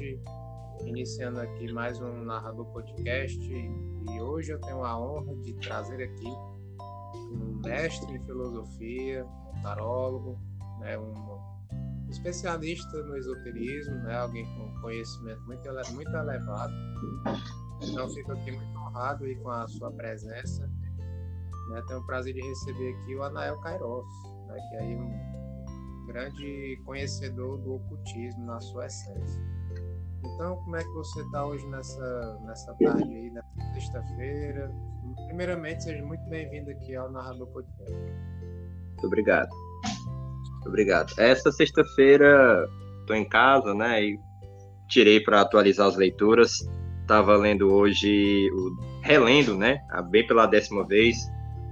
tarde. Iniciando aqui mais um Narrador Podcast. E hoje eu tenho a honra de trazer aqui um mestre em filosofia, um tarólogo, né, um especialista no esoterismo, né, alguém com conhecimento muito elevado. Então, fico aqui muito honrado aí com a sua presença. Né, tenho o prazer de receber aqui o Anael Queiroz, né, que é aí um grande conhecedor do ocultismo na sua essência. Então, como é que você está hoje nessa tarde aí, nessa sexta-feira? Primeiramente, seja muito bem-vindo aqui ao Narrador Podcast. Muito obrigado. Essa sexta-feira estou em casa, né, e tirei para atualizar as leituras. Estava lendo hoje, relendo, né, bem pela 10ª vez,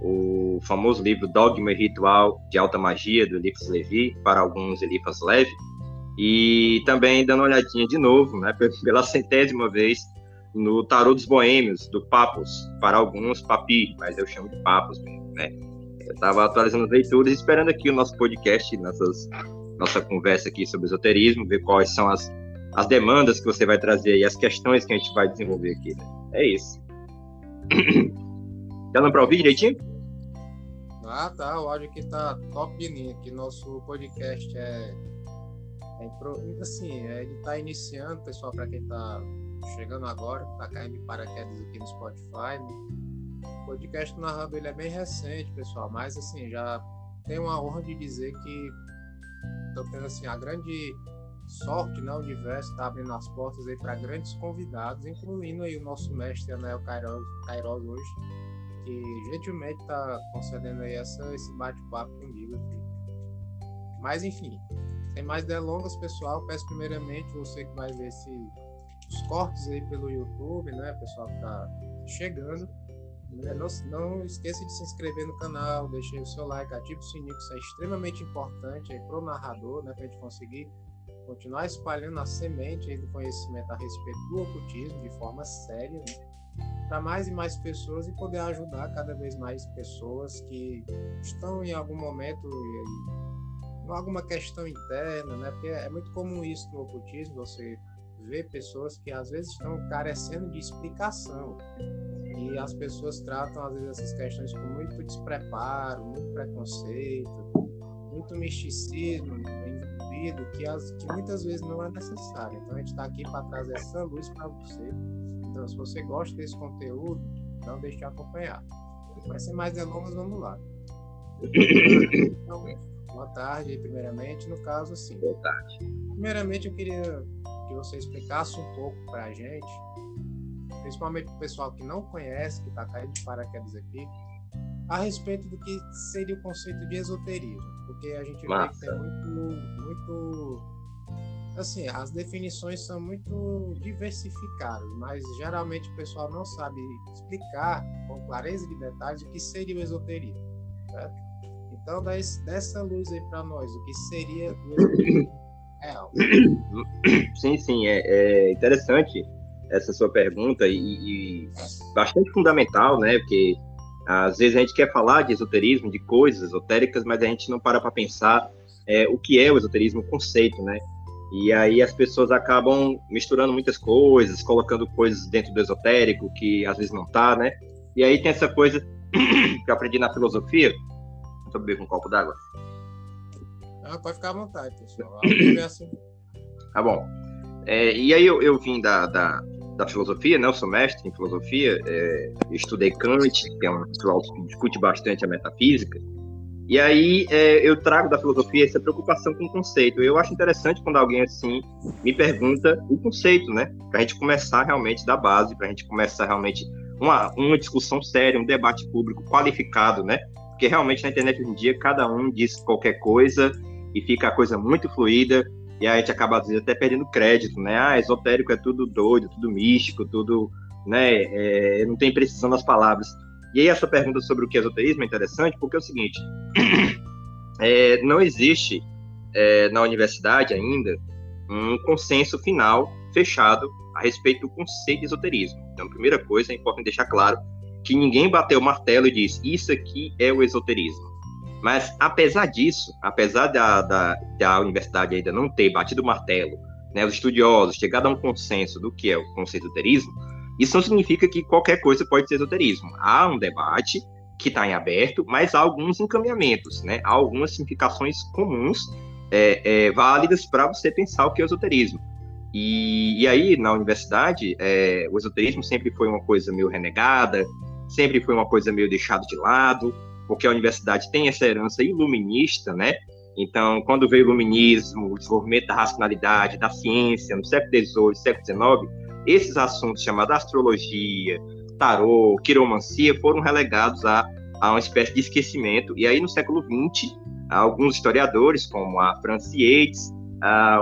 o famoso livro Dogma e Ritual de Alta Magia, do Eliphas Levi, para alguns Eliphas Levi, e também dando uma olhadinha de novo, né, pela 100ª vez, no Tarô dos Boêmios, do Papos, para alguns Papi, mas eu chamo de Papos mesmo, né. Eu estava atualizando as leituras, esperando aqui o nosso podcast, nossa conversa aqui sobre esoterismo, ver quais são as demandas que você vai trazer e as questões que a gente vai desenvolver aqui, né? É isso. Tá dando para ouvir direitinho? Tá, o áudio aqui tá top de linha, que nosso podcast ele tá iniciando, pessoal, para quem tá chegando agora, tá caindo de paraquedas aqui no Spotify, né? O podcast do Narrador, ele é bem recente, pessoal, mas assim, já tenho a honra de dizer que tô tendo assim a grande sorte, né? O universo está abrindo as portas aí para grandes convidados, incluindo aí o nosso mestre Anael Queiroz hoje, que gentilmente está concedendo aí esse bate-papo comigo aqui. Mas enfim, sem mais delongas, pessoal, peço primeiramente você que vai ver os cortes aí pelo YouTube, né, pessoal que está chegando, né, não esqueça de se inscrever no canal, deixe aí o seu like, ative o sininho, que isso é extremamente importante aí para o narrador, né, para a gente conseguir continuar espalhando a semente aí do conhecimento a respeito do ocultismo de forma séria, né, para mais e mais pessoas e poder ajudar cada vez mais pessoas que estão em algum momento em alguma questão interna, né, porque é muito comum isso no ocultismo, você vê pessoas que às vezes estão carecendo de explicação e as pessoas tratam às vezes essas questões com muito despreparo, muito preconceito, muito misticismo envolvido, que muitas vezes não é necessário. Então a gente está aqui para trazer essa luz para você. Então, se você gosta desse conteúdo, não deixe de acompanhar. Mas sem mais delongas, vamos lá. Então, boa tarde, primeiramente. No caso, assim, boa tarde. Primeiramente, eu queria que você explicasse um pouco para a gente, principalmente para o pessoal que não conhece, que está caindo de paraquedas aqui, a respeito do que seria o conceito de esoterismo, porque a gente vê que tem muito, assim, as definições são muito diversificadas, mas geralmente o pessoal não sabe explicar com clareza de detalhes o que seria o esoterismo, certo? Então, dessa luz aí para nós, o que seria o esoterismo real? Sim, é interessante essa sua pergunta e bastante fundamental, né, porque às vezes a gente quer falar de esoterismo, de coisas esotéricas, mas a gente não para pensar o que é o esoterismo, o conceito, né? E aí as pessoas acabam misturando muitas coisas, colocando coisas dentro do esotérico que às vezes não tá, né? E aí tem essa coisa que eu aprendi na filosofia. Deixa eu beber um copo d'água. Pode ficar à vontade, pessoal. Tá bom. E aí eu vim da filosofia, né? Eu sou mestre em filosofia, estudei Kant, que é um filósofo que discute bastante a metafísica, e aí eu trago da filosofia essa preocupação com o conceito. Eu acho interessante quando alguém assim me pergunta o conceito, né? Para a gente começar realmente da base, para a gente começar realmente uma discussão séria, um debate público qualificado, né? Porque realmente na internet hoje em dia cada um diz qualquer coisa e fica a coisa muito fluida. E aí a gente acaba, às vezes, até perdendo crédito, né? Esotérico é tudo doido, tudo místico, tudo, né? Não tem precisão nas palavras. E aí essa pergunta sobre o que é esoterismo é interessante, porque é o seguinte, não existe na universidade ainda um consenso final fechado a respeito do conceito de esoterismo. Então, a primeira coisa, é importante deixar claro que ninguém bateu o martelo e disse, isso aqui é o esoterismo. Mas, apesar disso, apesar da universidade ainda não ter batido o martelo né, os estudiosos, chegado a um consenso do que é o conceito de esoterismo, isso não significa que qualquer coisa pode ser esoterismo. Há um debate que está em aberto, mas há alguns encaminhamentos, né? Há algumas significações comuns, válidas para você pensar o que é esoterismo. E aí, na universidade, o esoterismo sempre foi uma coisa meio renegada, sempre foi uma coisa meio deixada de lado, porque a universidade tem essa herança iluminista, né? Então, quando veio o iluminismo, o desenvolvimento da racionalidade, da ciência, no século XVIII, século XIX, esses assuntos chamados astrologia, tarô, quiromancia, foram relegados a uma espécie de esquecimento. E aí, no século XX, alguns historiadores, como a Frances Yates,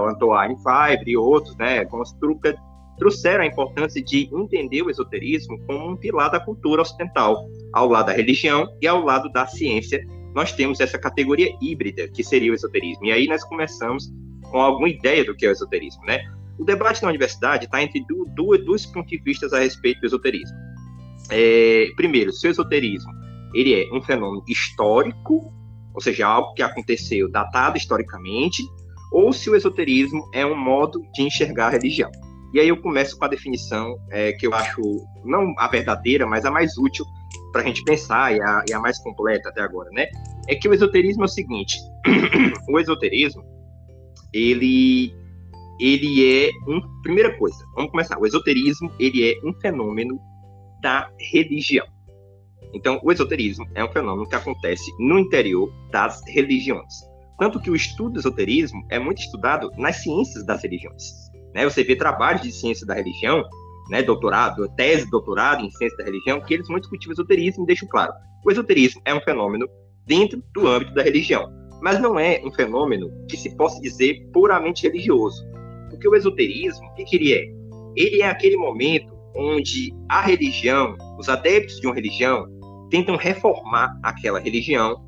o Antoine Faivre e outros, né, como a Strucker, trouxeram a importância de entender o esoterismo como um pilar da cultura ocidental. Ao lado da religião e ao lado da ciência, nós temos essa categoria híbrida, que seria o esoterismo. E aí nós começamos com alguma ideia do que é o esoterismo, né? O debate na universidade está entre dois pontos de vista a respeito do esoterismo. Primeiro, se o esoterismo ele é um fenômeno histórico, ou seja, algo que aconteceu datado historicamente, ou se o esoterismo é um modo de enxergar a religião. E aí eu começo com a definição que eu acho, não a verdadeira, mas a mais útil para a gente pensar, e a mais completa até agora, né? É que o esoterismo é o seguinte, o esoterismo, ele é primeira coisa, vamos começar, o esoterismo, ele é um fenômeno da religião. Então, o esoterismo é um fenômeno que acontece no interior das religiões. Tanto que o estudo do esoterismo é muito estudado nas ciências das religiões. Né? Você vê trabalhos de ciência da religião, né, doutorado, tese, doutorado em ciência da religião, que eles vão discutir o esoterismo e deixam claro. O esoterismo é um fenômeno dentro do âmbito da religião, mas não é um fenômeno que se possa dizer puramente religioso. Porque o esoterismo, o que ele é? Ele é aquele momento onde a religião, os adeptos de uma religião, tentam reformar aquela religião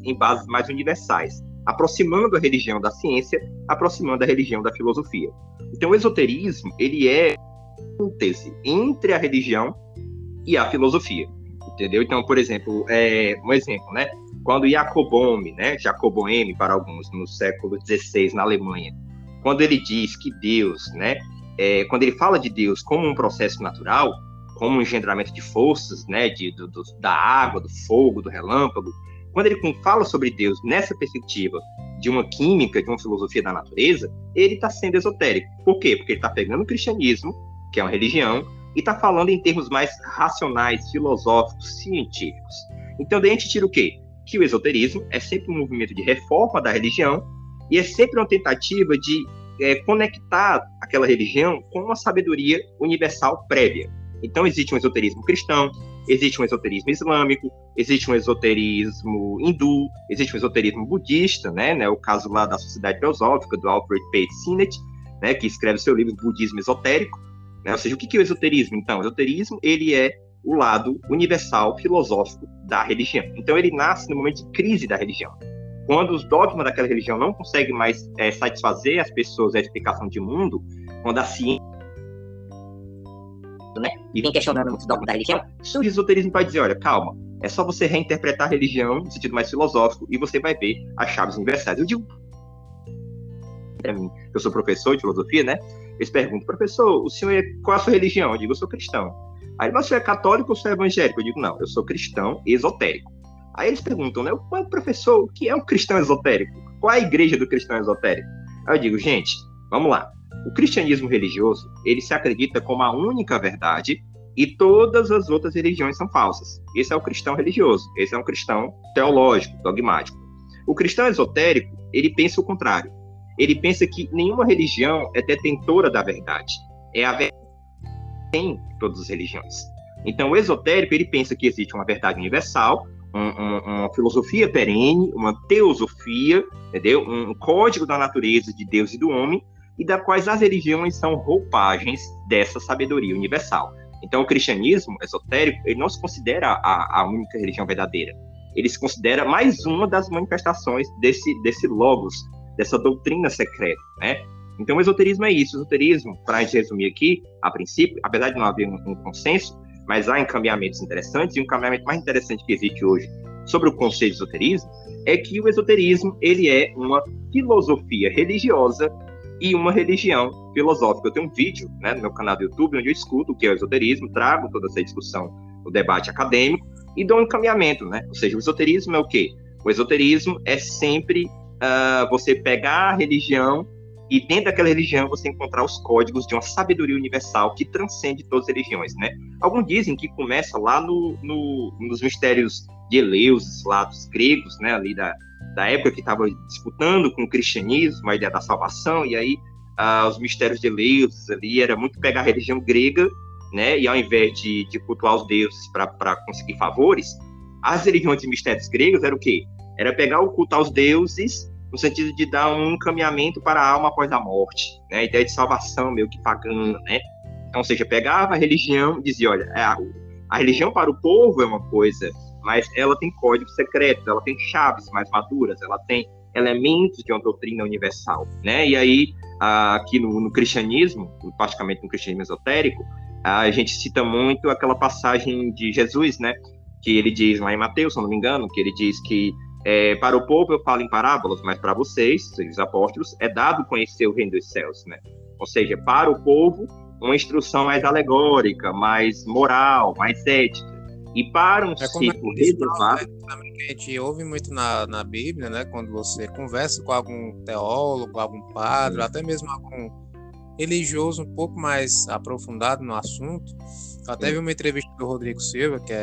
em bases mais universais, aproximando a religião da ciência, aproximando a religião da filosofia. Então, o esoterismo, ele é a síntese entre a religião e a filosofia, entendeu? Então, por exemplo, um exemplo, né? Quando Jacob Boehme, né? Jacob Boehme para alguns, no século XVI, na Alemanha, quando ele diz que Deus, né? Quando ele fala de Deus como um processo natural, como um engendramento de forças, né? Da água, do fogo, do relâmpago, quando ele fala sobre Deus nessa perspectiva de uma química, de uma filosofia da natureza, ele está sendo esotérico. Por quê? Porque ele está pegando o cristianismo, que é uma religião, e está falando em termos mais racionais, filosóficos, científicos. Então, daí a gente tira o quê? Que o esoterismo é sempre um movimento de reforma da religião e é sempre uma tentativa de conectar aquela religião com uma sabedoria universal prévia. Então, existe um esoterismo cristão, existe um esoterismo islâmico, existe um esoterismo hindu, existe um esoterismo budista, né? O caso lá da Sociedade Teosófica, do Alfred Page Sinnett, né? Que escreve seu livro Budismo Esotérico. Né? Ou seja, o que é o esoterismo, então? O esoterismo, ele é o lado universal filosófico da religião. Então, ele nasce no momento de crise da religião. Quando os dogmas daquela religião não conseguem mais satisfazer as pessoas a explicação de mundo, quando a ciência, né, e vem questionando os dogmas da religião, surge o esoterismo para dizer, olha, calma, é só você reinterpretar a religião no sentido mais filosófico e você vai ver as chaves universais. Eu digo, para mim, eu sou professor de filosofia, né? Eles perguntam, professor, qual é a sua religião? Eu digo, eu sou cristão. Aí, mas você é católico ou você é evangélico? Eu digo, não, eu sou cristão esotérico. Aí eles perguntam, né, professor, o que é um cristão esotérico? Qual é a igreja do cristão esotérico? Aí eu digo, gente, vamos lá. O cristianismo religioso, ele se acredita como a única verdade e todas as outras religiões são falsas. Esse é o cristão religioso, esse é um cristão teológico, dogmático. O cristão esotérico, ele pensa o contrário. Ele pensa que nenhuma religião é detentora da verdade. É a verdade em todas as religiões. Então, o esotérico, ele pensa que existe uma verdade universal, uma filosofia perene, uma teosofia, entendeu? Um código da natureza de Deus e do homem, e da quais as religiões são roupagens dessa sabedoria universal. Então, o cristianismo esotérico, ele não se considera a única religião verdadeira. Ele se considera mais uma das manifestações desse logos, dessa doutrina secreta, né? Então, o esoterismo é isso. O esoterismo, para a gente resumir aqui, a princípio, apesar de não haver um consenso, mas há encaminhamentos interessantes, e o encaminhamento mais interessante que existe hoje sobre o conceito de esoterismo é que o esoterismo, ele é uma filosofia religiosa e uma religião filosófica. Eu tenho um vídeo, né, no meu canal do YouTube onde eu discuto o que é o esoterismo, trago toda essa discussão no debate acadêmico e dou um encaminhamento, né? Ou seja, o esoterismo é o quê? O esoterismo é sempre você pegar a religião e dentro daquela religião você encontrar os códigos de uma sabedoria universal que transcende todas as religiões, né? Alguns dizem que começa lá nos mistérios de Eleusis, lá dos gregos, né? Ali da época que estava disputando com o cristianismo, a ideia da salvação, e aí os mistérios de Eleusis ali era muito pegar a religião grega, né? E ao invés de cultuar os deuses para conseguir favores, as religiões e mistérios gregos era o quê? Era pegar o culto aos deuses no sentido de dar um encaminhamento para a alma após a morte, né? A ideia de salvação meio que pagana, né? Então, ou seja, pegava a religião e dizia, olha, a religião para o povo é uma coisa, mas ela tem códigos secretos, ela tem chaves mais maduras, ela tem elementos de uma doutrina universal, né? E aí, aqui no cristianismo, praticamente no cristianismo esotérico, a gente cita muito aquela passagem de Jesus, né? Que ele diz lá em Mateus, se não me engano, que ele diz que para o povo eu falo em parábolas, mas para vocês, os apóstolos, é dado conhecer o reino dos céus, né? Ou seja, para o povo, uma instrução mais alegórica, mais moral, mais ética. E para um ciclo reservado... Também que a gente ouve muito na Bíblia, né? Quando você conversa com algum teólogo, algum padre, até mesmo algum religioso um pouco mais aprofundado no assunto. Eu até vi uma entrevista do Rodrigo Silva, que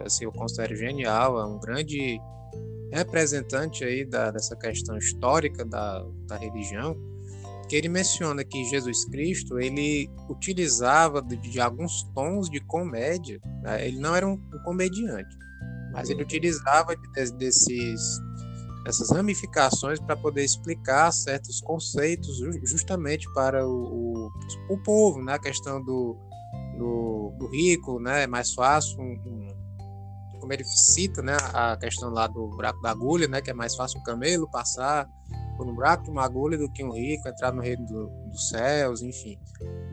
assim, eu considero genial, é um grande representante aí dessa questão histórica da religião, que ele menciona que Jesus Cristo, ele utilizava de alguns tons de comédia, né? Ele não era um comediante, mas ele utilizava dessas ramificações para poder explicar certos conceitos justamente para o povo, né? A questão do rico, né? É mais fácil como ele cita, né, a questão lá do buraco da agulha, né, que é mais fácil um camelo passar por um buraco de uma agulha do que um rico entrar no reino dos céus, enfim,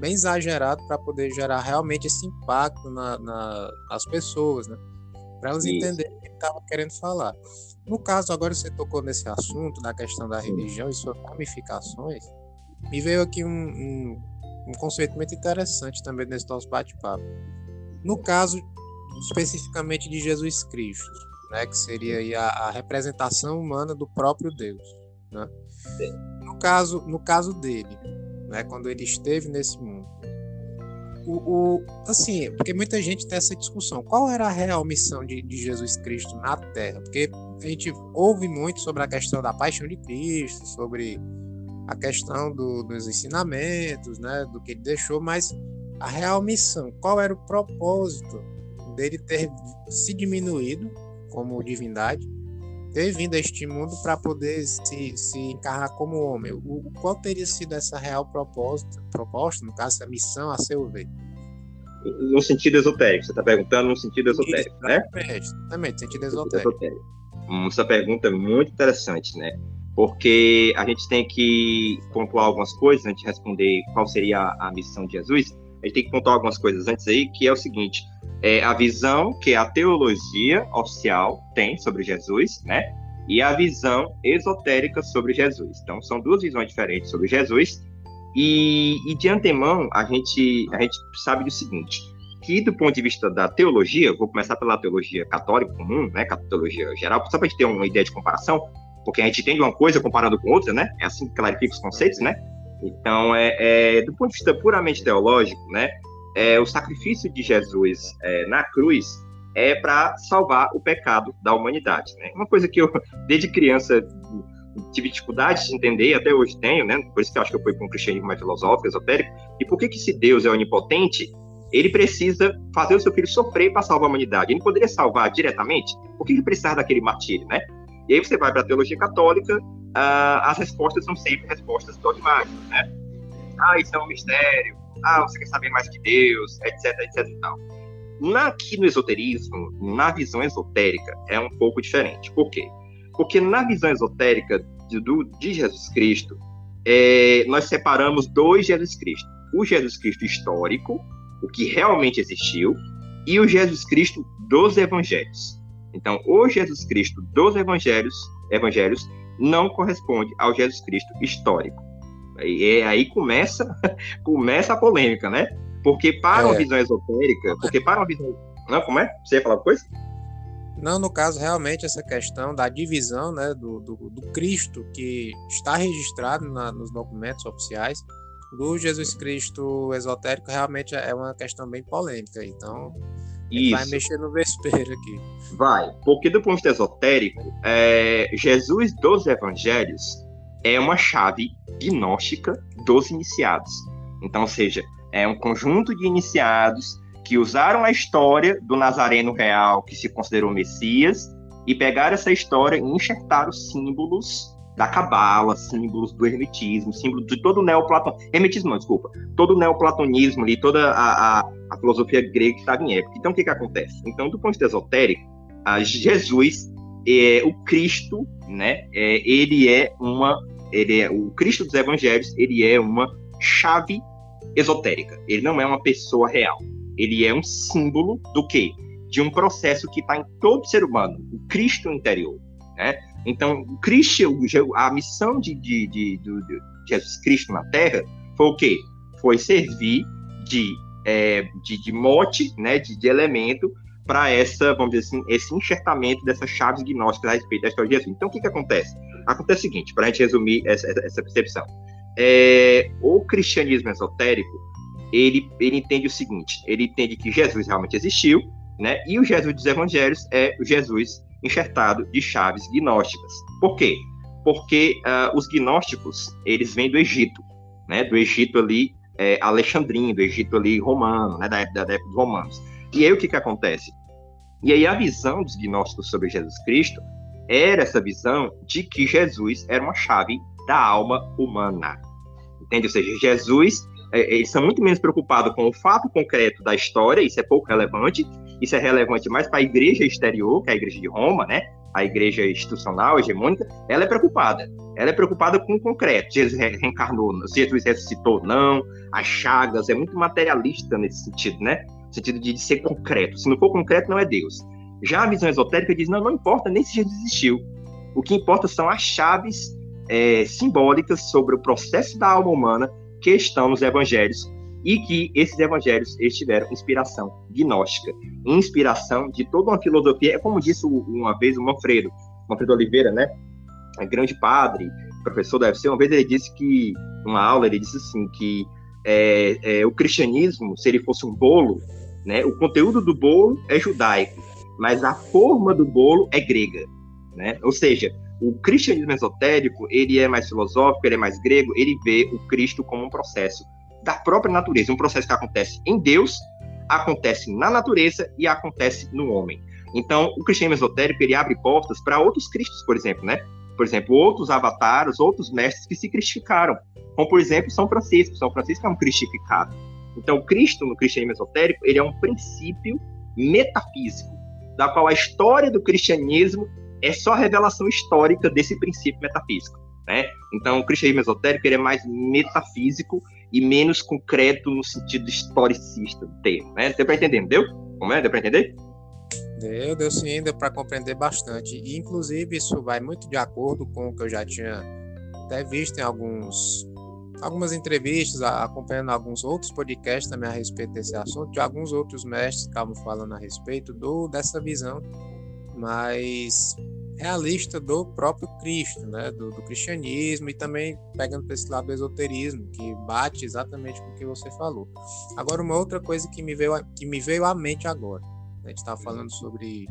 bem exagerado para poder gerar realmente esse impacto nas pessoas, né, para elas entenderem o que ele estava querendo falar. No caso, agora você tocou nesse assunto da questão da religião e suas ramificações, me veio aqui um conceito muito interessante também nesse nosso bate-papo. No caso especificamente de Jesus Cristo, né, que seria aí a representação humana do próprio Deus, né? No caso dele, né, quando ele esteve nesse mundo, assim, porque muita gente tem essa discussão, qual era a real missão de Jesus Cristo na Terra? Porque a gente ouve muito sobre a questão da paixão de Cristo, sobre a questão dos ensinamentos, né, do que ele deixou, mas a real missão, qual era o propósito dele ter se diminuído como divindade, ter vindo a este mundo para poder se encarnar como homem? Qual teria sido essa real proposta, no caso, essa missão a seu ver? No sentido esotérico, você está perguntando no sentido esotérico, né? Exatamente, sentido esotérico. Essa pergunta é muito interessante, né? Porque a gente tem que pontuar algumas coisas antes de responder qual seria a missão de Jesus. A gente tem que pontuar algumas coisas antes aí, que é o seguinte: a visão que a teologia oficial tem sobre Jesus, né? E a visão esotérica sobre Jesus. Então, são duas visões diferentes sobre Jesus. E de antemão, a gente sabe do seguinte, que do ponto de vista da teologia, vou começar pela teologia católica comum, né? Teologia geral, só para a gente ter uma ideia de comparação, porque a gente entende uma coisa comparando com outra, né? É assim que clarifica os conceitos, né? Então, do ponto de vista puramente teológico, né? O sacrifício de Jesus na cruz é para salvar o pecado da humanidade, né? Uma coisa que eu, desde criança, tive dificuldade de entender, e até hoje tenho, né? Por isso que eu acho que eu fui para um cristianismo mais filosófico, esotérico. E por que se Deus é onipotente, ele precisa fazer o seu filho sofrer para salvar a humanidade? Ele não poderia salvar diretamente? Por que ele precisava daquele martírio, né? E aí você vai para a teologia católica, as respostas são sempre respostas dogmáticas, né? Isso é um mistério. Você quer saber mais de Deus, etc, etc e tal. Aqui no esoterismo, na visão esotérica, é um pouco diferente. Por quê? Porque na visão esotérica de Jesus Cristo, nós separamos dois Jesus Cristo. O Jesus Cristo histórico, o que realmente existiu, e o Jesus Cristo dos evangelhos. Então, o Jesus Cristo dos evangelhos não corresponde ao Jesus Cristo histórico. E aí começa, começa a polêmica, né? Porque para uma visão esotérica, Não, como é? Você ia falar uma coisa? Não, no caso, realmente, essa questão da divisão, né, do Cristo, que está registrado nos documentos oficiais, do Jesus Cristo esotérico, realmente é uma questão bem polêmica. Então, a gente vai mexer no vespeiro aqui. Vai, porque do ponto de vista esotérico, Jesus dos Evangelhos é uma chave gnóstica dos iniciados. Então, ou seja, é um conjunto de iniciados que usaram a história do Nazareno real, que se considerou Messias, e pegaram essa história e enxertaram símbolos da Cabala, símbolos do Hermetismo, símbolos de todo o neoplatonismo, Hermetismo não, desculpa, todo o neoplatonismo ali, toda a filosofia grega que estava em época. Então, o que acontece? Então, do ponto de vista esotérico, Jesus, o Cristo, né, o Cristo dos Evangelhos, ele é uma chave esotérica, ele não é uma pessoa real. Ele é um símbolo do quê? De um processo que está em todo ser humano, o Cristo interior, né? Então, o Cristo, a missão de Jesus Cristo na Terra foi o quê? Foi servir de mote, né? De elemento para vamos dizer assim, esse enxertamento dessas chaves gnósticas a respeito da história de Jesus. Então, o que acontece? Acontece o seguinte, para a gente resumir essa percepção. O cristianismo esotérico, ele entende o seguinte, ele entende que Jesus realmente existiu, né? E o Jesus dos Evangelhos é o Jesus enxertado de chaves gnósticas. Por quê? Porque os gnósticos, eles vêm do Egito, né? Do Egito ali alexandrino, do Egito ali romano, né? Da época dos romanos. E aí o que acontece? E aí a visão dos gnósticos sobre Jesus Cristo era essa visão de que Jesus era uma chave da alma humana. Entende? Ou seja, Jesus, eles são muito menos preocupados com o fato concreto da história, isso é pouco relevante, isso é relevante mais para a igreja exterior, que é a igreja de Roma, né? A igreja institucional, hegemônica, ela é preocupada com o concreto. Jesus reencarnou, Jesus ressuscitou, não, as chagas, é muito materialista nesse sentido, né? No sentido de ser concreto. Se não for concreto, não é Deus. Já a visão esotérica diz, não importa nem se Jesus existiu. O que importa são as chaves simbólicas sobre o processo da alma humana que estão nos evangelhos e que esses evangelhos eles tiveram inspiração gnóstica, inspiração de toda uma filosofia. É como disse uma vez o Manfredo Oliveira, né? Grande padre, professor da UFC, uma vez ele disse que, numa aula, ele disse assim, que o cristianismo, se ele fosse um bolo, né, o conteúdo do bolo é judaico, mas a forma do bolo é grega, né? Ou seja, o cristianismo esotérico, ele é mais filosófico, ele é mais grego, ele vê o Cristo como um processo da própria natureza, um processo que acontece em Deus, acontece na natureza e acontece no homem. Então, o cristianismo esotérico, ele abre portas para outros cristos, por exemplo, né? Por exemplo, outros avatares, outros mestres que se cristificaram, como, por exemplo, São Francisco. São Francisco é um cristificado. Então, o Cristo, no cristianismo esotérico, ele é um princípio metafísico, da qual a história do cristianismo é só a revelação histórica desse princípio metafísico, né? Então, o cristianismo esotérico ele é mais metafísico e menos concreto no sentido historicista do termo, né? Deu para entender, não deu? Como é? Deu para entender? Deu sim, deu para compreender bastante. E, inclusive, isso vai muito de acordo com o que eu já tinha até visto em algumas entrevistas, acompanhando alguns outros podcasts também a respeito desse assunto, de alguns outros mestres que estavam falando a respeito dessa visão mais realista do próprio Cristo, né, do cristianismo, e também pegando para esse lado do esoterismo, que bate exatamente com o que você falou. Agora, uma outra coisa que me veio à mente agora, a gente estava falando sobre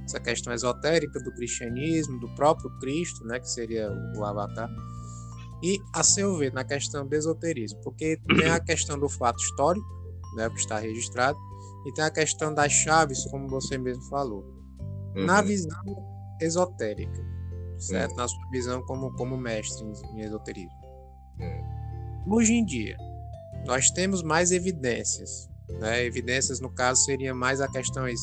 essa questão esotérica do cristianismo, do próprio Cristo, né, que seria o avatar, e, a seu ver, na questão do esoterismo, porque tem a questão do fato histórico, né, que está registrado, e tem a questão das chaves, como você mesmo falou. Na visão esotérica, certo? Na sua visão como mestre em esoterismo. Hoje em dia, nós temos mais evidências, né? Evidências, no caso, seriam mais a questões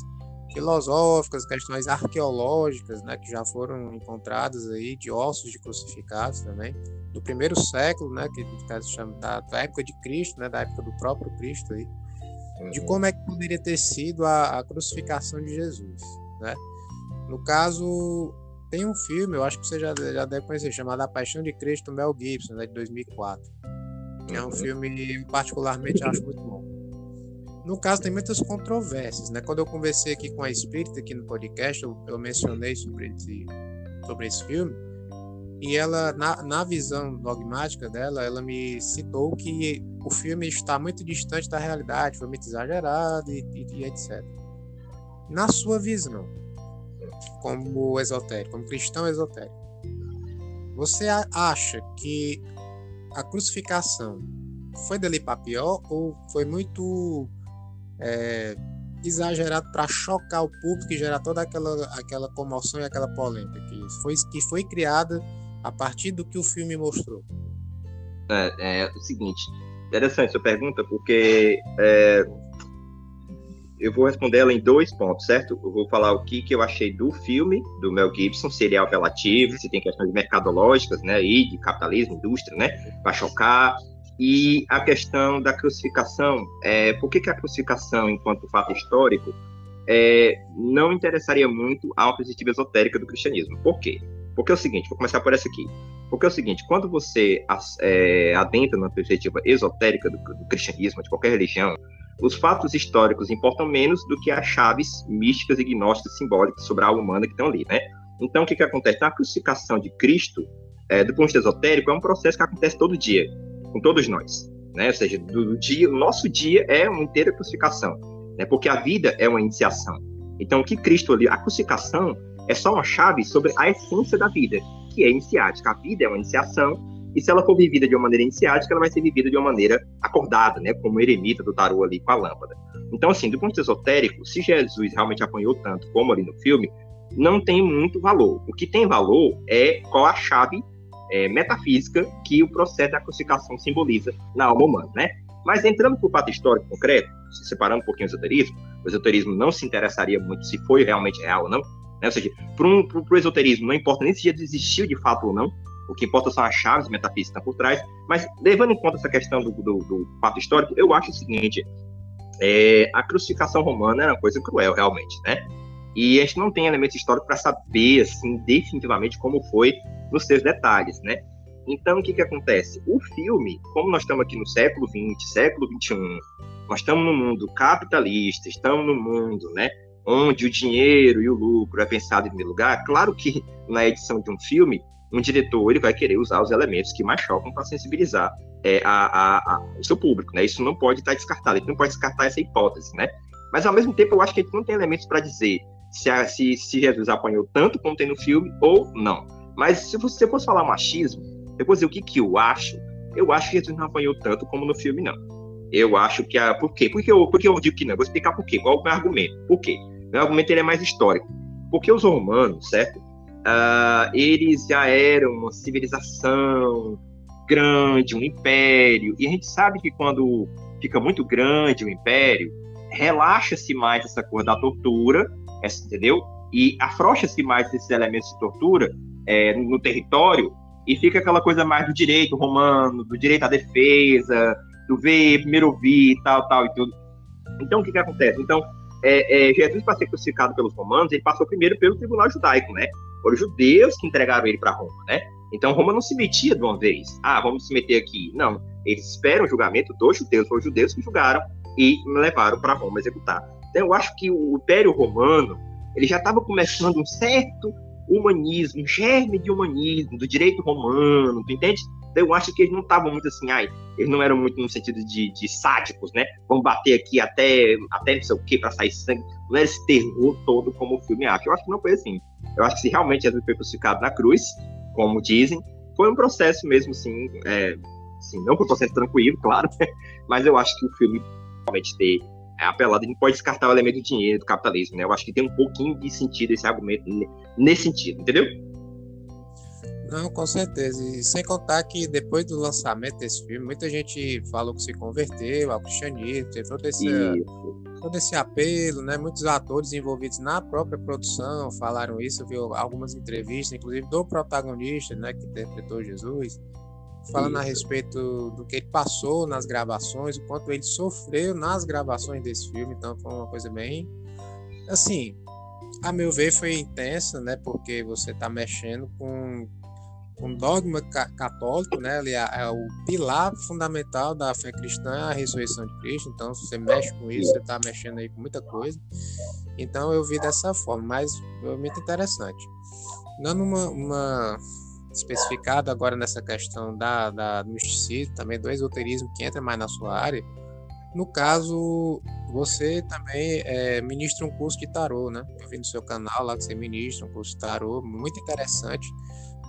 filosóficas, questões arqueológicas, né? Que já foram encontradas aí de ossos de crucificados também, do primeiro século, né? Que no caso chama da época de Cristo, né? Da época do próprio Cristo aí, de como é que poderia ter sido a crucificação de Jesus, né? No caso, tem um filme, eu acho que você já deve conhecer, chamado A Paixão de Cristo, Mel Gibson, né, de 2004. que é um filme eu particularmente acho muito bom. No caso, tem muitas controvérsias, né? Quando eu conversei aqui com a Espírita, aqui no podcast, eu mencionei sobre esse filme, e ela, na visão dogmática dela, ela me citou que o filme está muito distante da realidade, foi muito exagerado e etc. Na sua visão, como esotérico, como cristão esotérico, você acha que a crucificação foi dali para pior ou foi muito exagerado para chocar o público e gerar toda aquela comoção e aquela polêmica que foi criada a partir do que o filme mostrou? É o seguinte, interessante sua pergunta, porque eu vou responder ela em 2 pontos, certo? Eu vou falar o que eu achei do filme, do Mel Gibson, se ele é apelativo, se tem questões mercadológicas, né, e de capitalismo, indústria, né, para chocar, e a questão da crucificação, por que a crucificação, enquanto fato histórico, não interessaria muito a uma perspectiva esotérica do cristianismo. Por quê? Porque é o seguinte, vou começar por essa aqui. Porque é o seguinte, quando você adentra numa perspectiva esotérica do cristianismo, de qualquer religião, os fatos históricos importam menos do que as chaves místicas e gnósticas simbólicas sobre a alma humana que estão ali, né? Então, o que acontece? A crucificação de Cristo, do ponto de vista esotérico, é um processo que acontece todo dia, com todos nós, né? Ou seja, o nosso dia é uma inteira crucificação, né? Porque a vida é uma iniciação. Então, o que Cristo ali, a crucificação é só uma chave sobre a essência da vida, que é iniciática. A vida é uma iniciação, e se ela for vivida de uma maneira iniciática, ela vai ser vivida de uma maneira acordada, né? Como o eremita do tarô ali com a lâmpada. Então, assim, do ponto de vista esotérico, se Jesus realmente apanhou tanto como ali no filme, não tem muito valor. O que tem valor é qual a chave metafísica que o processo da crucificação simboliza na alma humana, né? Mas entrando para o fato histórico concreto, se separando um pouquinho o esoterismo não se interessaria muito se foi realmente real ou não, né? Ou seja, para o esoterismo não importa nem se Jesus existiu de fato ou não, o que importa são as chaves metafísicas por trás, mas levando em conta essa questão do fato histórico, eu acho o seguinte, a crucificação romana era uma coisa cruel realmente, né? E a gente não tem elementos históricos para saber, assim, definitivamente como foi nos seus detalhes, né? Então, o que acontece? O filme, como nós estamos aqui no século XX, século XXI, nós estamos num mundo capitalista, estamos num mundo, né, onde o dinheiro e o lucro é pensado em primeiro lugar. Claro que na edição de um filme, um diretor ele vai querer usar os elementos que mais chocam para sensibilizar o seu público, né? Isso não pode estar descartado, ele não pode descartar essa hipótese, né? Mas, ao mesmo tempo, eu acho que a gente não tem elementos para dizer se Jesus apanhou tanto como tem no filme ou não. Mas se você fosse falar machismo, depois dizer o que eu acho que Jesus não apanhou tanto como no filme, não. Eu acho que... Por quê? Por que eu digo que não? Vou explicar por quê. Qual é o meu argumento? Por quê? Meu argumento ele é mais histórico. Porque os romanos, certo? Eles já eram uma civilização grande, um império. E a gente sabe que quando fica muito grande o império, relaxa-se mais essa coisa da tortura, entendeu? E afrouxa-se mais esses elementos de tortura no território, e fica aquela coisa mais do direito romano, do direito à defesa, do ver, primeiro ouvir, e tal e tudo. Então, o que acontece? Então, Jesus, para ser crucificado pelos romanos, ele passou primeiro pelo tribunal judaico, né? Foram os judeus que entregaram ele para Roma, né? Então, Roma não se metia de uma vez. Vamos se meter aqui. Não, eles esperam o julgamento dos judeus, foram os judeus que julgaram e levaram para Roma executar. Então, eu acho que o Império Romano, ele já estava começando um certo humanismo, um germe de humanismo, do direito romano, tu entende? Então, eu acho que eles não estavam muito assim, eles não eram muito no sentido de sádicos, né? Vamos bater aqui até não sei o que para sair sangue. Não era esse terror todo como o filme acha. Eu acho que não foi assim. Eu acho que se realmente Jesus foi crucificado na cruz, como dizem, foi um processo mesmo assim, não foi um processo tranquilo, claro, mas eu acho que o filme realmente ter apelado, a gente pode descartar o elemento do dinheiro, do capitalismo, né? Eu acho que tem um pouquinho de sentido esse argumento nesse sentido, entendeu? Não, com certeza. E sem contar que depois do lançamento desse filme, muita gente falou que se converteu ao cristianismo, teve todo esse apelo, né? Muitos atores envolvidos na própria produção falaram isso, eu vi algumas entrevistas, inclusive do protagonista, né, que interpretou Jesus, falando a respeito do que ele passou nas gravações, o quanto ele sofreu nas gravações desse filme. Então foi uma coisa bem, assim, a meu ver foi intensa, né, porque você está mexendo com um dogma católico, né? Ele é o pilar fundamental da fé cristã, a ressurreição de Cristo. Então, se você mexe com isso, você está mexendo aí com muita coisa. Então, eu vi dessa forma, mas foi muito interessante. Dando uma especificada agora nessa questão do misticismo, também do esoterismo, que entra mais na sua área. No caso, você também ministra um curso de tarô, né? Eu vi no seu canal lá que você ministra um curso de tarô, muito interessante.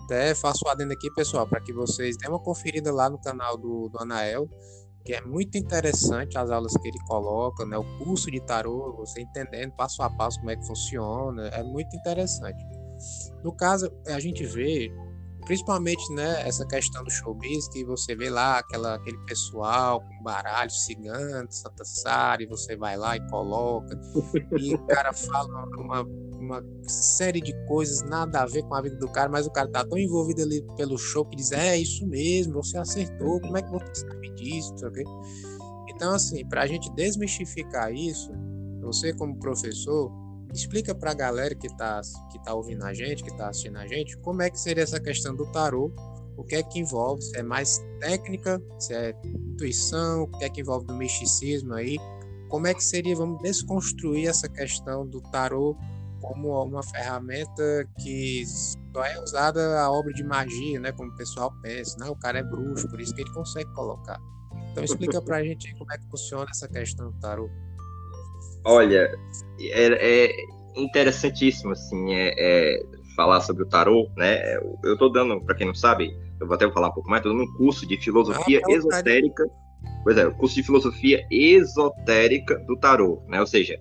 Até faço o adendo aqui, pessoal, para que vocês deem uma conferida lá no canal do Anael, que é muito interessante as aulas que ele coloca, né? O curso de tarô, você entendendo passo a passo como é que funciona, é muito interessante. No caso, a gente vê, principalmente, né, essa questão do showbiz, que você vê lá aquele pessoal com baralho, cigano, Santa Sara, e você vai lá e coloca, e o cara fala uma série de coisas, nada a ver com a vida do cara, mas o cara tá tão envolvido ali pelo show que diz, é isso mesmo, você acertou, como é que você sabe disso, sabe? Então, assim, pra gente desmistificar isso, você como professor, explica pra galera que tá ouvindo a gente, que tá assistindo a gente, como é que seria essa questão do tarô, o que é que envolve, se é mais técnica, se é intuição, o que é que envolve do misticismo aí, como é que seria, vamos desconstruir essa questão do tarô como uma ferramenta que só é usada a obra de magia, né, como o pessoal pensa, né, o cara é bruxo, por isso que ele consegue colocar. Então explica pra gente aí como é que funciona essa questão do tarô. Olha, é interessantíssimo, assim, falar sobre o tarô, né? Eu tô dando, para quem não sabe, eu vou até falar um pouco mais, tô dando um curso de filosofia esotérica, o curso de filosofia esotérica do tarô, né? Ou seja,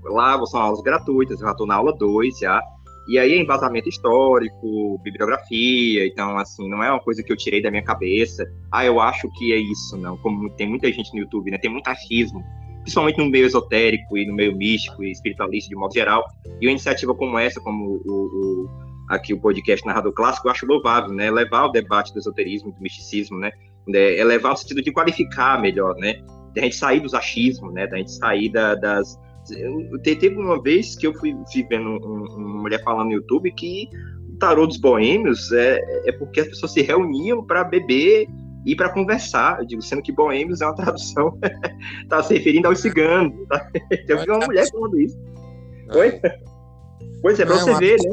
lá são aulas gratuitas, eu já tô na aula 2 já, e aí é embasamento histórico, bibliografia, então, assim, não é uma coisa que eu tirei da minha cabeça, eu acho que é isso, não, como tem muita gente no YouTube, né? Tem muito achismo, principalmente no meio esotérico e no meio místico e espiritualista de modo geral, e uma iniciativa como essa, como aqui o podcast Narrador Clássico, eu acho louvável, né, levar o debate do esoterismo, do misticismo, né, levar no sentido de qualificar melhor, né, da gente sair dos achismos, né, da gente sair das... Teve uma vez que eu fui vendo uma mulher falando no YouTube que o tarô dos boêmios é porque as pessoas se reuniam para beber e para conversar, eu digo, sendo que boêmios é uma tradução, tá se referindo aos ciganos, tá? Eu vi uma mulher falando isso. Oi? Pois é, pra você ver, né?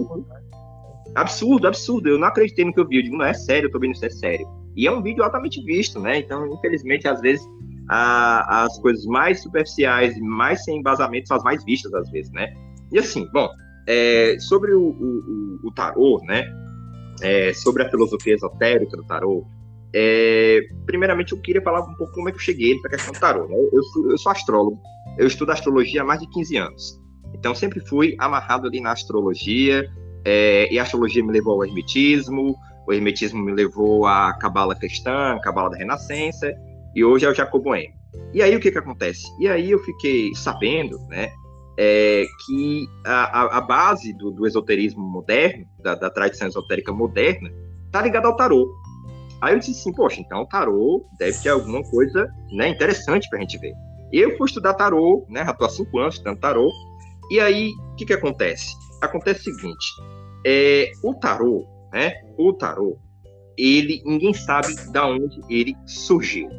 Absurdo, eu não acreditei no que eu vi, eu digo, não, é sério, eu tô vendo isso, é sério. E é um vídeo altamente visto, né? Então, infelizmente, às vezes, as coisas mais superficiais e mais sem embasamento são as mais vistas, às vezes, né? E assim, bom, sobre o tarô, né? Sobre a filosofia esotérica do tarô, primeiramente eu queria falar um pouco como é que eu cheguei para a questão do tarô, né? Eu sou astrólogo, eu estudo astrologia há mais de 15 anos, então sempre fui amarrado ali na astrologia, e a astrologia me levou ao hermetismo, o hermetismo me levou à cabala cristã, à cabala da renascença, e hoje é o jacoboêmio. E aí o que acontece? E aí eu fiquei sabendo, né, que a base do esoterismo moderno, da tradição esotérica moderna, está ligada ao tarô. Aí eu disse assim, poxa, então o tarô deve ter alguma coisa, né, interessante pra gente ver. E eu fui estudar tarô, né, já tô há 5 anos estudando tarô, e aí, o que acontece? Acontece o seguinte, o tarô, ninguém sabe de onde ele surgiu.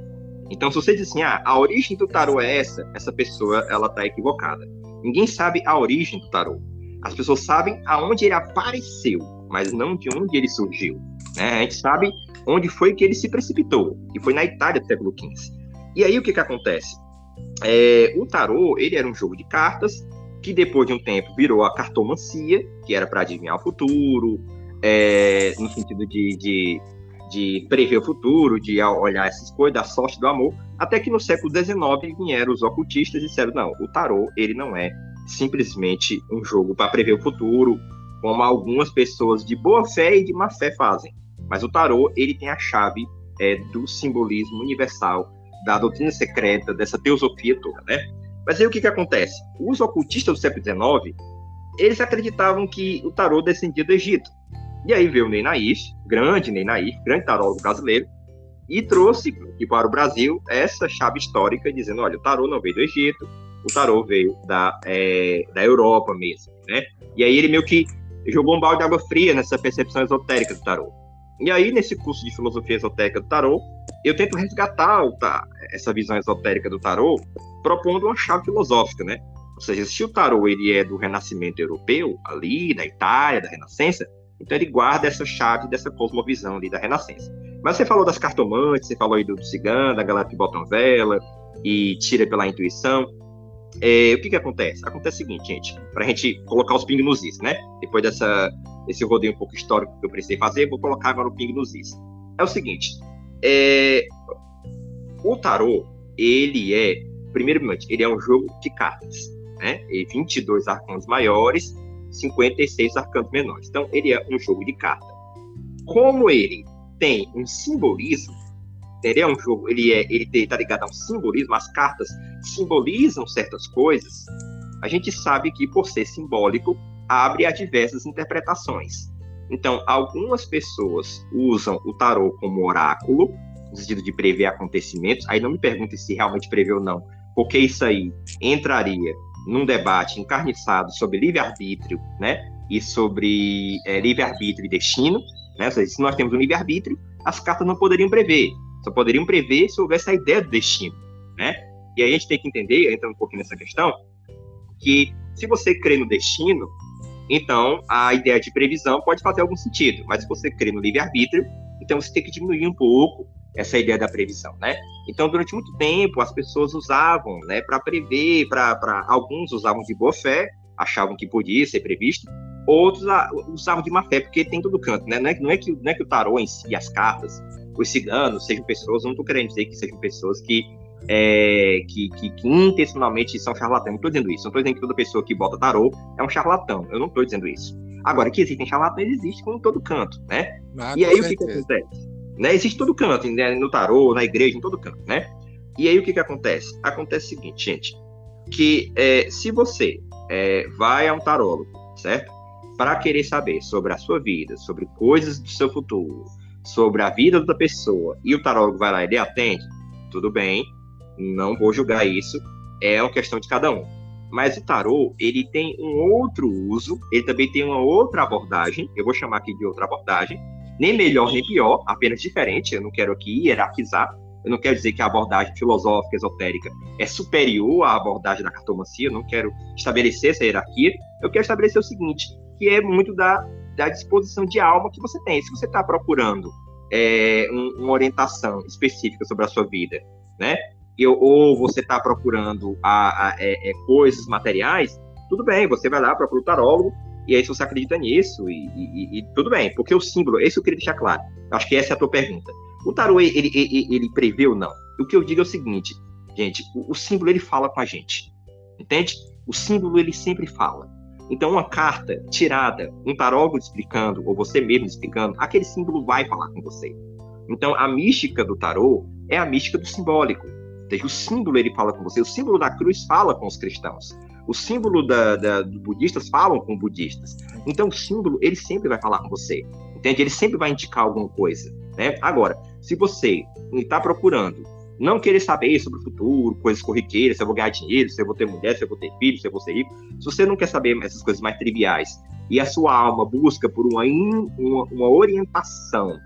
Então, se você diz assim, a origem do tarô é essa pessoa, ela tá equivocada. Ninguém sabe a origem do tarô. As pessoas sabem aonde ele apareceu, mas não de onde ele surgiu, né? A gente sabe onde foi que ele se precipitou, que foi na Itália do século XV. E aí o que acontece? O tarô, ele era um jogo de cartas, que depois de um tempo virou a cartomancia, que era para adivinhar o futuro, no sentido de prever o futuro, de olhar essas coisas, da sorte do amor, até que no século XIX vieram os ocultistas e disseram, não, o tarô, ele não é simplesmente um jogo para prever o futuro, como algumas pessoas de boa fé e de má fé fazem. Mas o tarô, ele tem a chave do simbolismo universal, da doutrina secreta, dessa teosofia toda, né? Mas aí o que acontece? Os ocultistas do século XIX, eles acreditavam que o tarô descendia do Egito. E aí veio o Ney Naif, grande tarólogo brasileiro, e trouxe aqui para o Brasil essa chave histórica, dizendo, olha, o tarô não veio do Egito, o tarô veio da Europa mesmo, né? E aí ele meio que jogou um balde de água fria nessa percepção esotérica do tarô. E aí, nesse curso de filosofia esotérica do tarô, eu tento resgatar essa visão esotérica do tarô, propondo uma chave filosófica, né? Ou seja, se o tarô ele é do Renascimento europeu, ali, da Itália, da Renascença, então ele guarda essa chave dessa cosmovisão ali da Renascença. Mas você falou das cartomantes, você falou aí do cigano, da galera que bota uma vela e tira pela intuição. O que acontece? Acontece o seguinte, gente, para a gente colocar os pingos nos is, né? Depois desse rodeio um pouco histórico que eu precisei fazer, vou colocar agora o pingo nos is. É o seguinte, o tarô, primeiramente, ele é um jogo de cartas, né? 22 arcanos maiores, 56 arcanos menores. Então, ele é um jogo de carta. Como ele tem um simbolismo, ele é um jogo, ele está ligado a um simbolismo, as cartas simbolizam certas coisas, a gente sabe que, por ser simbólico, abre a diversas interpretações. Então, algumas pessoas usam o tarô como oráculo, no sentido de prever acontecimentos. Aí não me perguntem se realmente prevê ou não, porque isso aí entraria num debate encarniçado sobre livre-arbítrio, né? E sobre livre-arbítrio e destino, né? Ou seja, se nós temos um livre-arbítrio, as cartas não poderiam prever. Só poderiam prever se houvesse a ideia do destino, né? E aí a gente tem que entender, entrando um pouquinho nessa questão, que se você crê no destino, então a ideia de previsão pode fazer algum sentido. Mas se você crê no livre-arbítrio, então você tem que diminuir um pouco essa ideia da previsão, né? Então, durante muito tempo, as pessoas usavam, né, para prever, alguns usavam de boa fé, achavam que podia ser previsto, outros usavam de má fé, porque tem todo canto, né? Não é que o tarô em si, as cartas, os ciganos sejam pessoas, não estou querendo dizer que sejam pessoas que intencionalmente são charlatãs, não estou dizendo isso, não estou dizendo que toda pessoa que bota tarô é um charlatão, eu não estou dizendo isso. Agora, que existem charlatães, existe como em todo canto, né? E aí o que acontece? Né? Existe todo canto, né? No tarô, na igreja, em todo canto, né? E aí o que acontece? Acontece o seguinte, gente, que se você vai a um tarólogo, certo? Para querer saber sobre a sua vida, sobre coisas do seu futuro, sobre a vida da pessoa, e o tarólogo vai lá e lhe atende, tudo bem, não vou julgar isso, é uma questão de cada um. Mas o tarô, ele tem um outro uso, ele também tem uma outra abordagem, eu vou chamar aqui de outra abordagem, nem melhor nem pior, apenas diferente. Eu não quero aqui hierarquizar, eu não quero dizer que a abordagem filosófica, esotérica, é superior à abordagem da cartomancia, eu não quero estabelecer essa hierarquia, eu quero estabelecer o seguinte, que é muito da disposição de alma que você tem. Se você está procurando uma orientação específica sobre a sua vida, né? Ou você está procurando coisas materiais, tudo bem, você vai lá, procura o tarólogo, e aí se você acredita nisso, e tudo bem, porque o símbolo, esse eu queria deixar claro, acho que essa é a tua pergunta. O tarô, ele prevê ou não? O que eu digo é o seguinte, gente, o símbolo, ele fala com a gente, entende? O símbolo, ele sempre fala. Então, uma carta tirada, um tarólogo explicando, ou você mesmo explicando, aquele símbolo vai falar com você. Então, a mística do tarô é a mística do simbólico. Ou seja, o símbolo, ele fala com você. O símbolo da cruz fala com os cristãos. O símbolo dos budistas falam com budistas. Então, o símbolo, ele sempre vai falar com você. Entende? Ele sempre vai indicar alguma coisa, né? Agora, se você está procurando não querer saber sobre o futuro, coisas corriqueiras, se eu vou ganhar dinheiro, se eu vou ter mulher, se eu vou ter filho, se eu vou ser rico, se você não quer saber essas coisas mais triviais e a sua alma busca por uma orientação,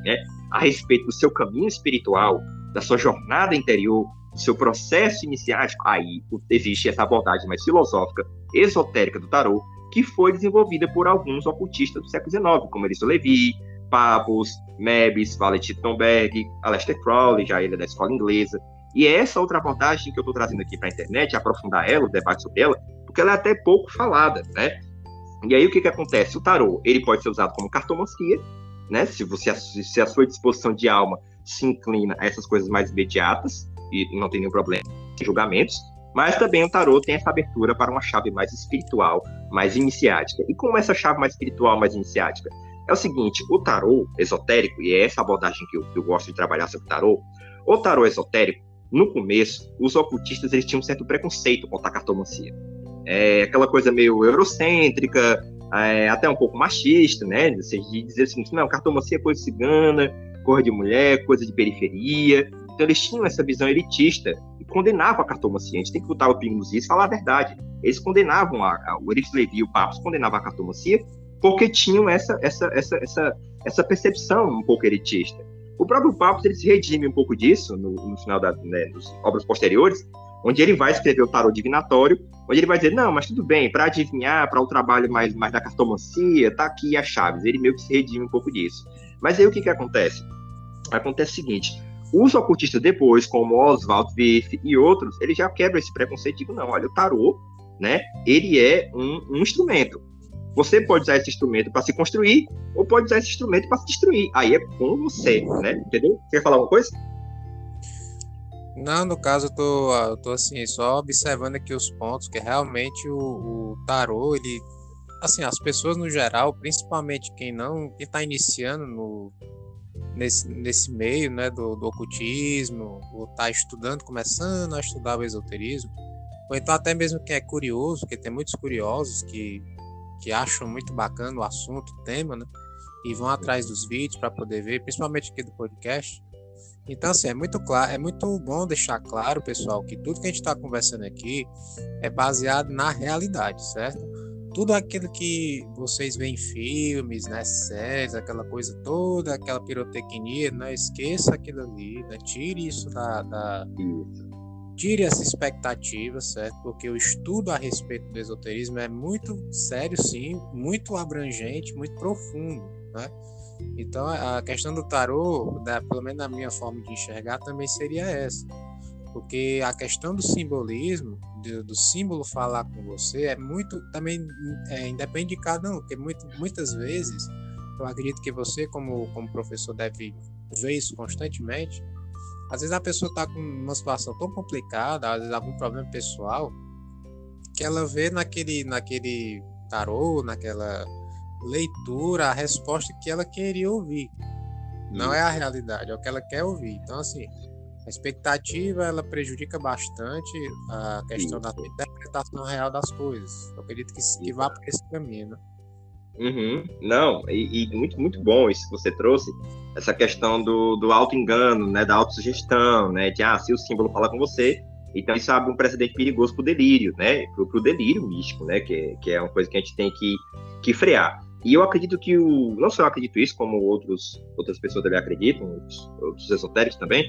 né, a respeito do seu caminho espiritual, da sua jornada interior, do seu processo iniciático, aí existe essa abordagem mais filosófica, esotérica do tarô, que foi desenvolvida por alguns ocultistas do século XIX, como Eristo Levi, Papos, Mebis, Valentin Thomberg, Aleister Crowley, já ele é da escola inglesa. E é essa outra abordagem que eu estou trazendo aqui para a internet, aprofundar ela, o debate sobre ela, porque ela é até pouco falada, né? E aí o que acontece? O tarô, ele pode ser usado como cartomancia, né? Se a sua disposição de alma se inclina a essas coisas mais imediatas, e não tem nenhum problema em julgamentos, mas também o tarô tem essa abertura para uma chave mais espiritual, mais iniciática. E como essa chave mais espiritual, mais iniciática? É o seguinte, o tarô esotérico, e é essa abordagem que eu gosto de trabalhar sobre o tarô esotérico, no começo, os ocultistas eles tinham um certo preconceito contra a cartomancia. Aquela coisa meio eurocêntrica, até um pouco machista, né? De dizer o seguinte, não, cartomancia é coisa cigana, coisa de mulher, coisa de periferia. Então eles tinham essa visão elitista e condenavam a cartomancia. A gente tem que botar o pingo nos is e falar a verdade. Eles condenavam, o Eristo Levi e o Papos condenavam a cartomancia porque tinham essa percepção um pouco elitista. O próprio Papos, ele se redime um pouco disso no final das obras posteriores, onde ele vai escrever o tarô divinatório, onde ele vai dizer, não, mas tudo bem, para adivinhar, para o trabalho mais da cartomancia, tá aqui as chaves. Ele meio que se redime um pouco disso. Mas aí o que acontece? Acontece o seguinte, os ocultistas depois, como Oswald Wirth e outros, eles já quebram esse preconceito e dizem, não, olha, o tarô, né, ele é um instrumento. Você pode usar esse instrumento para se construir, ou pode usar esse instrumento para se destruir. Aí é com você, né? Entendeu? Você quer falar alguma coisa? Não, no caso, eu tô assim, só observando aqui os pontos, que realmente o tarô, ele, assim, as pessoas no geral, principalmente quem tá iniciando nesse meio, né, do ocultismo, ou tá estudando, começando a estudar o esoterismo, ou então até mesmo quem é curioso, porque tem muitos curiosos que acham muito bacana o assunto, o tema, né, e vão atrás dos vídeos para poder ver, principalmente aqui do podcast. Então, assim, é muito claro, é muito bom deixar claro, pessoal, que tudo que a gente está conversando aqui é baseado na realidade, certo? Tudo aquilo que vocês veem em filmes, né, séries, aquela coisa toda, aquela pirotecnia, não esqueça aquilo ali, né? Tire isso tire essa expectativa, certo? Porque o estudo a respeito do esoterismo é muito sério, sim, muito abrangente, muito profundo, né? Então, a questão do tarô, pelo menos na minha forma de enxergar, também seria essa. Porque a questão do simbolismo, do símbolo falar com você, é muito, também independe de cada um, porque muitas vezes, eu acredito que você, como professor, deve ver isso constantemente. Às vezes a pessoa está com uma situação tão complicada, às vezes algum problema pessoal, que ela vê naquele tarô, naquela leitura, a resposta que ela queria ouvir. Não é a realidade, é o que ela quer ouvir. Então, assim, a expectativa, ela prejudica bastante a questão da interpretação real das coisas. Eu acredito que vá por esse caminho, né? Uhum. Não, e muito, muito bom isso que você trouxe, essa questão do auto-engano, né, da autossugestão, né, de, se o símbolo fala com você, então isso abre um precedente perigoso pro delírio, né, pro delírio místico, né, que é uma coisa que a gente tem que frear. E eu acredito que não só eu acredito isso, como outras pessoas também acreditam, outros esotéricos também,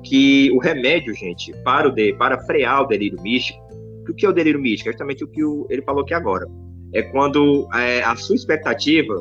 que o remédio, gente, para frear o delírio místico, o que é o delírio místico? É justamente o que ele falou aqui agora. É quando a sua expectativa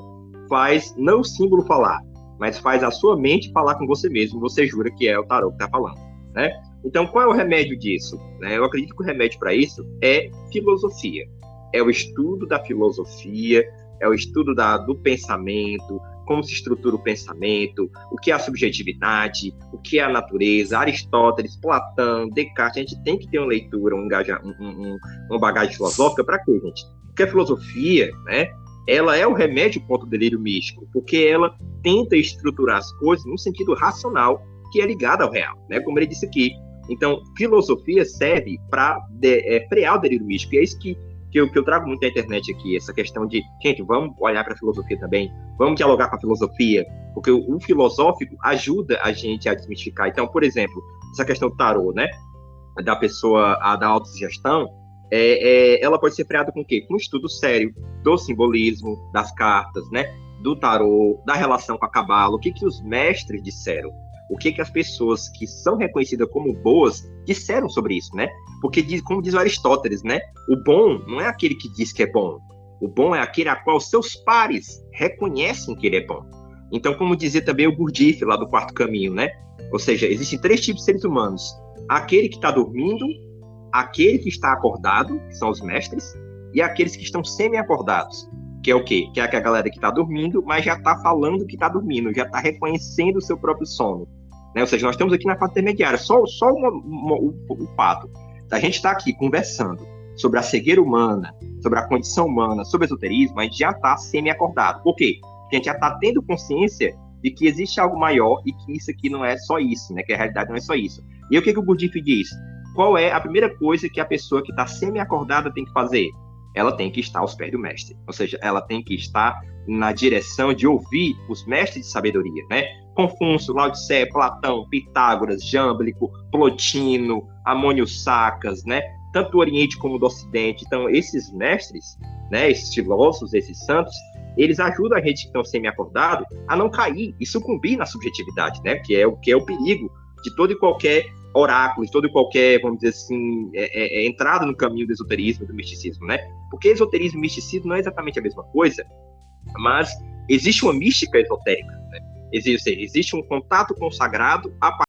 faz não o símbolo falar, mas faz a sua mente falar com você mesmo, você jura que é o tarô que está falando, né? Então, qual é o remédio disso? Eu acredito que o remédio para isso é filosofia. É o estudo da filosofia, é o estudo do pensamento, como se estrutura o pensamento, o que é a subjetividade, o que é a natureza, Aristóteles, Platão, Descartes. A gente tem que ter uma leitura, uma bagagem filosófica para quê, gente? Porque a filosofia, né, ela é o remédio contra o delírio místico, porque ela tenta estruturar as coisas no sentido racional, que é ligado ao real, né, como ele disse aqui. Então, filosofia serve para frear o delírio místico, e é isso que eu trago muito na internet aqui, essa questão de, gente, vamos olhar para a filosofia também, vamos dialogar com a filosofia, porque o filosófico ajuda a gente a desmistificar. Então, por exemplo, essa questão do tarô, né, da pessoa, da autossugestão, ela pode ser freada com o quê? Com um estudo sério do simbolismo, das cartas, né, do tarô, da relação com a cabala, o que os mestres disseram, o que as pessoas que são reconhecidas como boas disseram sobre isso, né? Porque, como diz o Aristóteles, né, o bom não é aquele que diz que é bom, o bom é aquele a qual seus pares reconhecem que ele é bom. Então, como dizia também o Gurdjieff lá do Quarto Caminho, né? Ou seja, existem 3 tipos de seres humanos: aquele que está dormindo, aquele que está acordado, que são os mestres, e aqueles que estão semi-acordados, que é o quê? Que é a galera que está dormindo, mas já está falando que está dormindo, já está reconhecendo o seu próprio sono, né? Ou seja, nós estamos aqui na fase intermediária, só o fato da gente estar aqui conversando sobre a cegueira humana, sobre a condição humana, sobre o esoterismo, a gente já está semi-acordado. Por quê? Porque a gente já está tendo consciência de que existe algo maior e que isso aqui não é só isso, né? Que a realidade não é só isso. E o que o Gurdjieff diz? Qual é a primeira coisa que a pessoa que está semi-acordada tem que fazer? Ela tem que estar aos pés do mestre. Ou seja, ela tem que estar na direção de ouvir os mestres de sabedoria, né? Confúcio, Laodiceia, Platão, Pitágoras, Jâmblico, Plotino, Amônio Sacas, né? Tanto do Oriente como do Ocidente. Então, esses mestres, né? Esses filósofos, esses santos, eles ajudam a gente que estão semi-acordado a não cair e sucumbir na subjetividade, né? Que é o perigo de todo e qualquer oráculo, de todo e qualquer, vamos dizer assim, entrada no caminho do esoterismo e do misticismo, né? Porque esoterismo e misticismo não é exatamente a mesma coisa, mas existe uma mística esotérica, né? Existe um contato com o sagrado a